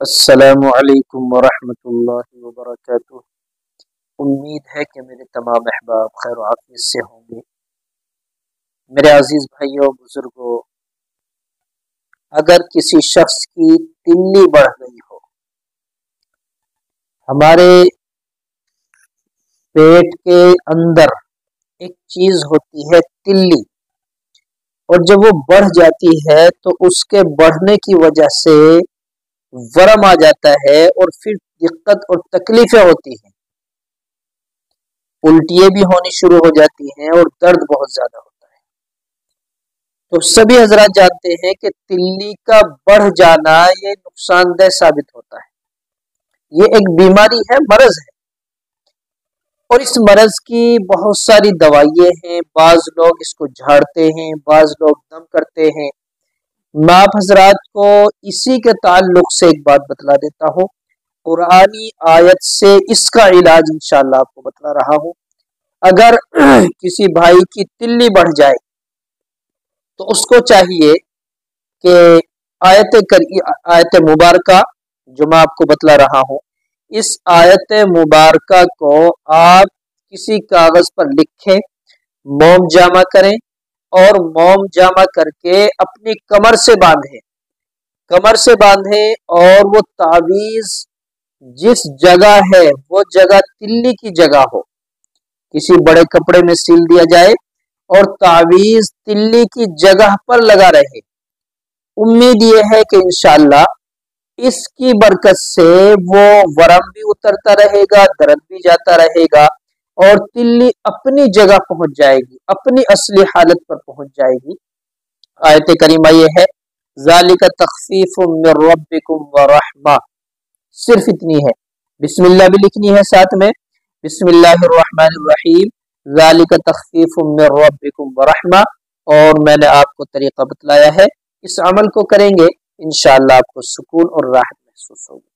السلام علیکم ورحمۃ اللہ وبرکاتہ۔ امید ہے کہ میرے تمام احباب خیر و عافیت سے ہوں گے۔ میرے عزیز بھائیوں بزرگوں، اگر کسی شخص کی تلی بڑھ گئی ہو، ہمارے پیٹ کے اندر ایک چیز ہوتی ہے تلی، اور جب وہ بڑھ جاتی ہے تو اس کے بڑھنے کی وجہ سے ورم آ جاتا ہے اور پھر دقت اور تکلیفیں ہوتی ہیں، الٹیاں بھی ہونی شروع ہو جاتی ہیں اور درد بہت زیادہ ہوتا ہے۔ تو سبھی حضرات جانتے ہیں کہ تلی کا بڑھ جانا یہ نقصان دہ ثابت ہوتا ہے، یہ ایک بیماری ہے، مرض ہے، اور اس مرض کی بہت ساری دوائیں ہیں۔ بعض لوگ اس کو جھاڑتے ہیں، بعض لوگ دم کرتے ہیں۔ میں آپ حضرات کو اسی کے تعلق سے ایک بات بتلا دیتا ہوں، قرآنی آیت سے اس کا علاج انشاءاللہ آپ کو بتلا رہا ہوں۔ اگر کسی بھائی کی تلی بڑھ جائے تو اس کو چاہیے کہ آیت مبارکہ جو میں آپ کو بتلا رہا ہوں، اس آیت مبارکہ کو آپ کسی کاغذ پر لکھیں، موم جامع کریں اور موم جامع کر کے اپنی کمر سے باندھیں اور وہ تعویذ جس جگہ ہے وہ جگہ تلی کی جگہ ہو، کسی بڑے کپڑے میں سیل دیا جائے اور تعویذ تلی کی جگہ پر لگا رہے۔ امید یہ ہے کہ انشاءاللہ اس کی برکت سے وہ ورم بھی اترتا رہے گا، درد بھی جاتا رہے گا اور تلی اپنی جگہ پہنچ جائے گی، اپنی اصلی حالت پر پہنچ جائے گی۔ آیت کریمہ یہ ہے، ذالک تخفیف من ربکم ورحمہ، صرف اتنی ہے، بسم اللہ بھی لکھنی ہے ساتھ میں، بسم اللہ الرحمن الرحیم، ذالک تخفیف من ربکم ورحمہ، اور میں نے آپ کو طریقہ بتلایا ہے، اس عمل کو کریں گے انشاءاللہ آپ کو سکون اور راحت محسوس ہوگی۔